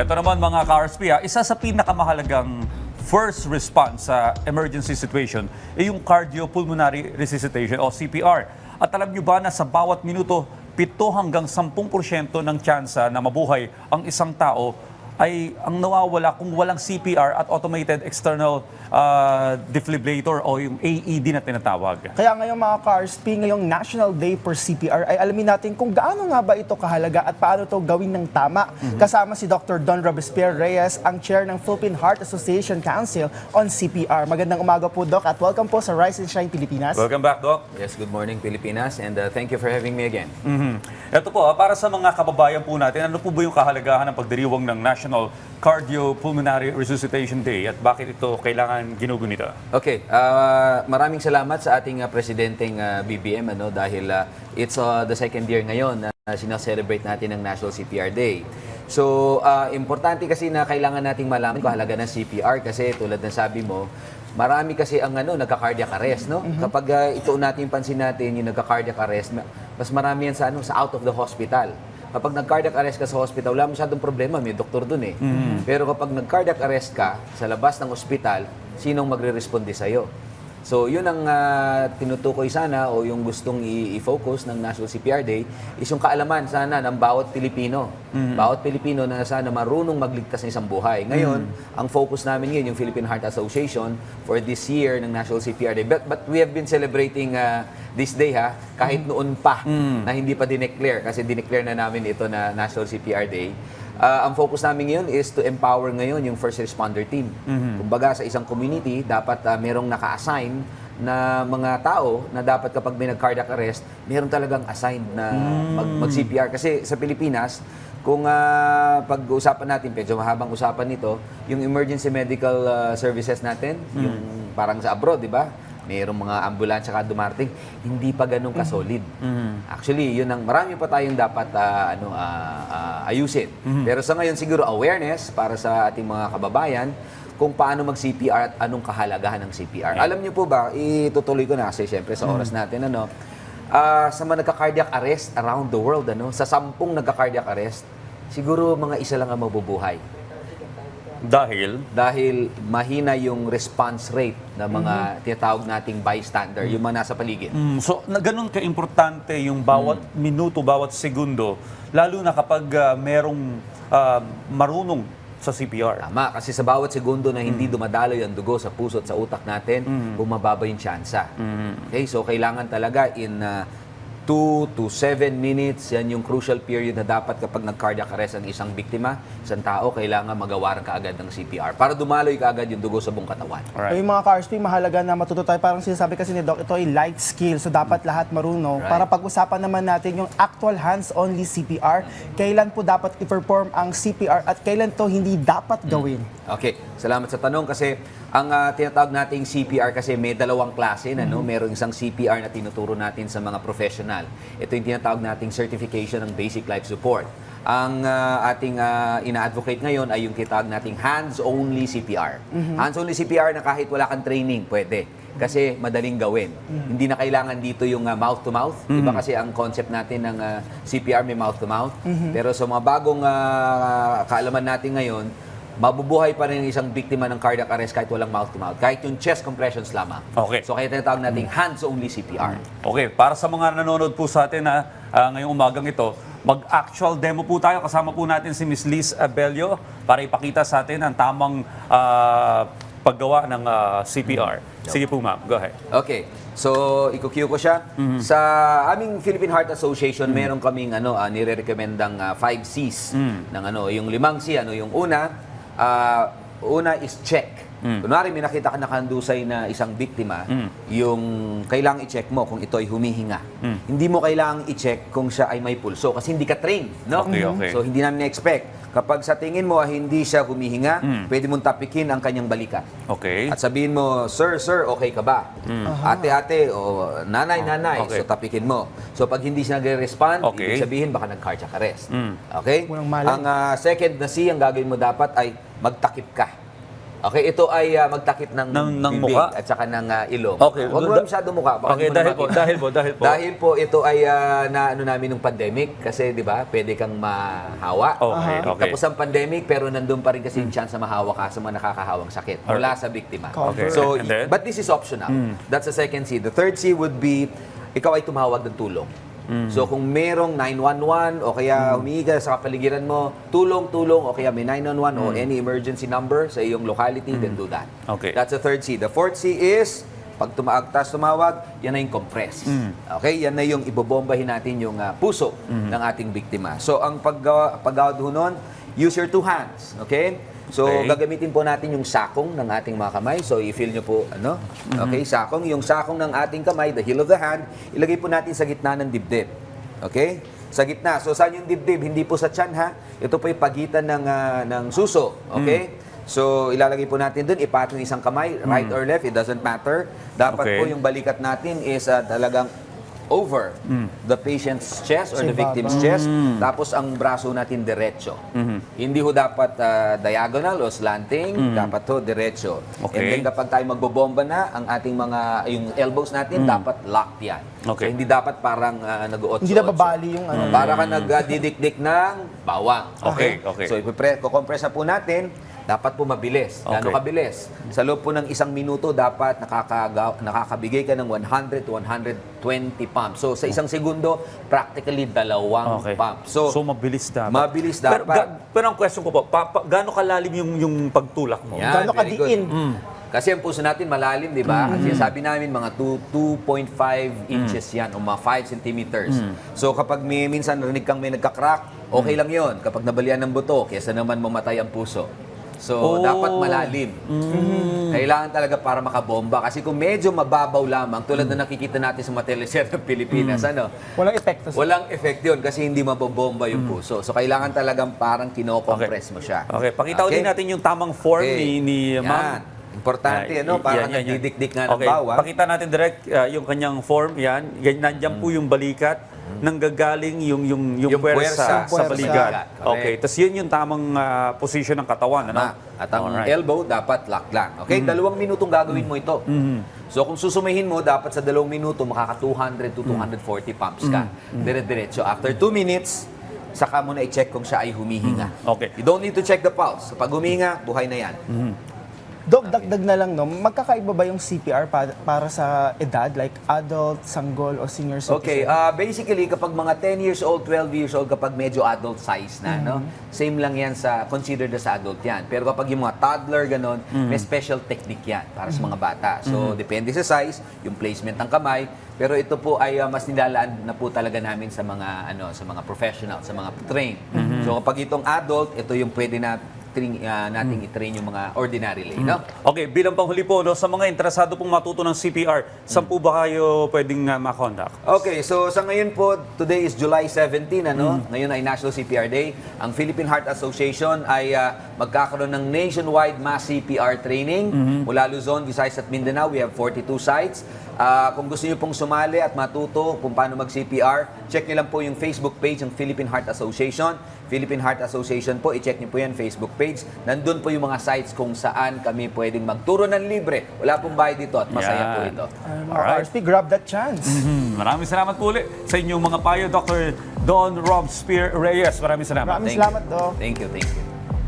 Ito naman mga ka-RSP, isa sa pinakamahalagang first response sa emergency situation ay yung cardiopulmonary resuscitation o CPR. At alam nyo ba na sa bawat minuto, 7 hanggang 10% ng tsansa na mabuhay ang isang tao ay ang nawawala kung walang CPR at automated external defibrillator o yung AED na tinatawag. Kaya ngayong mga ka-RSP, ngayong National Day for CPR ay alamin natin kung gaano nga ba ito kahalaga at paano ito gawin ng tama. Kasama si Dr. Don Robespierre Reyes, ang chair ng Philippine Heart Association Council on CPR. Magandang umaga po, Doc, at welcome po sa Rise and Shine Pilipinas. Welcome back, Doc. Yes, good morning Pilipinas, and thank you for having me again. Ito po, para sa mga kababayan po natin, ano po ba yung kahalagahan ng pagdiriwang ng National Cardiopulmonary Resuscitation Day at bakit ito kailangan ginugunita? Okay, maraming salamat sa ating presidenteng BBM dahil it's the second year ngayon na sinaselebrate natin ang National CPR Day. So, importante kasi na kailangan nating malaman kung halaga ng CPR kasi tulad ng sabi mo, marami kasi ang nagka-cardiac arrest, no? Kapag ito natin pansin natin yung nagka-cardiac arrest, mas marami yan sa out of the hospital. Kapag nag-cardiac arrest ka sa hospital, wala masyadong problema, may doktor dun eh. Pero kapag nag-cardiac arrest ka sa labas ng ospital, sinong magre-responde sa'yo? So, yun ang tinutukoy sana o yung gustong i-focus ng National CPR Day is yung kaalaman sana ng bawat Pilipino. Bawat Pilipino na sana marunong magligtas ng isang buhay. Ngayon, ang focus namin ngayon, yung Philippine Heart Association for this year ng National CPR Day. But we have been celebrating this day kahit noon pa na hindi pa dineclare kasi dineclare na namin ito na National CPR Day. Ang focus namin ngayon is to empower ngayon yung first responder team. Kumbaga sa isang community, dapat merong naka-assign na mga tao na dapat kapag may nag-cardiac arrest, meron talagang assigned na mag-CPR. Kasi sa Pilipinas, kung pag-uusapan natin, medyo mahabang usapan nito, yung emergency medical services natin, yung parang sa abroad, di ba? Mayroong mga ambulansya ka dumarating, hindi pa ganun ka-solid. Actually, yun ang marami pa tayong dapat ayusin. Pero sa ngayon siguro awareness para sa ating mga kababayan kung paano mag-CPR at anong kahalagahan ng CPR. Alam niyo po ba, itutuloy ko na kasi syempre sa oras natin, sa mga nagka-cardiac arrest around the world, sa 10 nagka-cardiac arrest, siguro mga isa lang ang mabubuhay. Dahil mahina yung response rate ng mga tinatawag nating bystander, yung mga nasa paligid. So, ganun ka-importante yung bawat minuto, bawat segundo, lalo na kapag merong marunong sa CPR. Tama, kasi sa bawat segundo na hindi dumadaloy ang dugo sa puso at sa utak natin, bumababa yung tsansa. Okay, so kailangan talaga in 2 to 7 minutes, yan yung crucial period na dapat kapag nag-cardiac arrest ang isang biktima, isang tao, kailangan magawaran ka agad ng CPR para dumaloy ka agad yung dugo sa buong katawan. Right. Yung mga ka-RSP, mahalaga na matuto tayo. Parang sinasabi kasi ni Doc, ito ay life skill. So dapat lahat marunong. Right. Para pag-usapan naman natin yung actual hands-only CPR, kailan po dapat i-perform ang CPR at kailan to hindi dapat gawin? Okay, salamat sa tanong kasi ang tinatawag nating CPR kasi may dalawang klase na merong isang CPR na tinuturo natin sa mga professional. Ito yung tinatawag nating certification ng basic life support. Ang ating ina-advocate ngayon ay yung tinatawag nating hands-only CPR. Hands-only CPR na kahit wala kang training, pwede. Kasi madaling gawin. Hindi na kailangan dito yung mouth-to-mouth. Diba kasi ang concept natin ng CPR may mouth-to-mouth. Pero sa mga bagong kaalaman natin ngayon, mabubuhay pa rin isang biktima ng cardiac arrest kahit walang mouth-to-mouth. Kahit yung chest compressions lamang. Okay. So kaya tinatawag nating hands-only CPR. Okay, para sa mga nanonood po sa atin ngayong umagang ito, mag-actual demo po tayo. Kasama po natin si Ms. Liz Abelio para ipakita sa atin ang tamang paggawa ng CPR. Sige po ma'am, go ahead. Okay. So, i-cue ko siya. Sa aming Philippine Heart Association, meron kaming nire-recommendang 5 C's ng yung 5 C, yung una is check. Kunwari may nakita ka nakandusay na isang biktima, yung kailangang i-check mo kung ito ay humihinga. Hindi mo kailangang i-check kung siya ay may pulso kasi hindi ka trained, no? Okay. So hindi namin na-expect. Kapag sa tingin mo hindi siya humihinga, pwede mong tapikin ang kanyang balikat. Okay. At sabihin mo, sir, okay ka ba? Ate, o nanay. Okay. So tapikin mo. So pag hindi siya nagre-respond, ibig sabihin baka nag-cardiac arrest. Okay? Walang mali. Ang second na C, ang gagawin mo dapat ay magtakip ka. Okay, ito ay magtakip ng Ng bibig mukha? at saka ng ilong. Okay. Huwag mo masyado mukha. baka Okay, hindi mo dahil makita. po. Dahil po ito ay na ano namin nung pandemic kasi 'di ba, pwede kang mahawa. Okay. Tapos ang pandemic pero nandun pa rin kasi yung chance na mahawa ka sa mga nakakahawang sakit mula sa biktima. Okay. So, And then? but this is optional. That's the second C. The third C would be ikaw ay tumawag ng tulong. So kung merong 911 o kaya humihingi ka sa kapaligiran mo, tulong o kaya may 911 o any emergency number sa iyong locality, then do that. Okay. That's the third C. The fourth C is pag tumawag, yan na yung compress. Okay? Yan na yung ibobombahin natin yung puso ng ating biktima. So ang paggawa nun, use your two hands. Okay? So, Okay. gagamitin po natin yung sakong ng ating mga kamay. So, i-feel nyo po, okay, sakong. Yung sakong ng ating kamay, the heel of the hand, ilagay po natin sa gitna ng dibdib. Okay? Sa gitna. So, saan yung dibdib? Hindi po sa tiyan, ha? Ito po yung pagitan ng suso. Okay? So, ilalagay po natin dun, ipatong isang kamay, right or left, it doesn't matter. Dapat Okay. po yung balikat natin is talagang over the patient's chest or Sa the victim's ibaba. chest. Tapos ang braso natin diretso. Hindi ho dapat diagonal o slanting, dapat ho diretso. Okay. And then kapag tayo magbobomba na, ang ating yung elbows natin dapat locked yan. Okay. So hindi dapat parang nag-uotso. Hindi na babali yung ano. Para ka nagdidikdik ng bawang. Okay. So kukompress na po natin. Dapat po mabilis. Gaano Okay. kabilis? Sa loob po ng 1 minuto, dapat nakakabigay ka ng 100 to 120 pumps. So, sa 1 segundo, practically 2 Okay. pumps. So, mabilis dapat. Mabilis dapat. Pero ang question ko po, gaano kalalim yung pagtulak mo? Yan, Gaano very good. kadiin? Kasi ang puso natin malalim, di ba? Kasi sabi namin mga 2.5 inches yan o mga 5 centimeters. So kapag minsan narinig kang may nagka-crack, okay lang yon kapag nabalian ng buto, kesa naman mamatay ang puso. So, dapat malalim. Kailangan talaga para makabomba. Kasi kung medyo mababaw lamang, tulad na nakikita natin sa mga teleserye ng Pilipinas, Walang epekto sa walang effect yun kasi hindi mabobomba yung puso. So, kailangan talagang parang kino-compress mo siya. Okay, pakita ulit natin yung tamang form ni Yan. ma'am. Importante, parang nagdidikdik nga ng Okay, bawang. pakita natin direct yung kanyang form. Yan, nandiyan po yung balikat. Nanggagaling yung puwersa sa puwersa. balikat. Correct. Okay, tapos yun yung tamang position ng katawan. Ano? At ang Alright. elbow, dapat lock lang. Okay? 2 minutong gagawin mo ito. So, kung susumihin mo, dapat sa 2 minuto, makaka 200 to 240 pumps ka. Dire-diretso. After 2 minutes, saka mo na i-check kung siya ay humihinga. Okay. You don't need to check the pulse. Pag humihinga, buhay na yan. Dok, dagdag na lang, no? Magkakaiba ba yung CPR para sa edad? Like adult, sanggol, o senior citizen? Okay, basically kapag mga 10 years old, 12 years old, kapag medyo adult size na, same lang yan considered as adult yan. Pero kapag yung mga toddler, ganon, may special technique yan para sa mga bata. So, depende sa size, yung placement ng kamay, pero ito po ay mas nilalaan na po talaga namin sa mga professional, sa mga trained. So, kapag itong adult, ito yung pwede nating i-train yung mga ordinary lay, no? Okay, bilang panghuli po, no, sa mga interesado pong matuto ng CPR, saan po ba kayo pwedeng makontak? Okay, so sa ngayon po, today is July 17, Ngayon ay National CPR Day. Ang Philippine Heart Association ay magkakaroon ng nationwide mass CPR training mula Luzon, Visayas at Mindanao. We have 42 sites. Kung gusto niyo pong sumali at matuto kung paano mag-CPR, check niyo lang po yung Facebook page ng Philippine Heart Association. Philippine Heart Association po, i-check niyo po yan, Facebook page. Nandun po yung mga sites kung saan kami pwedeng magturo ng libre. Wala pong bayad dito at masaya po Yan. ito. Mga RSP, grab that chance. Maraming salamat po ulit sa inyong mga payo, Dr. Don Robespierre Reyes. Maraming salamat. Maraming salamat, Dok. Thank you, thank you.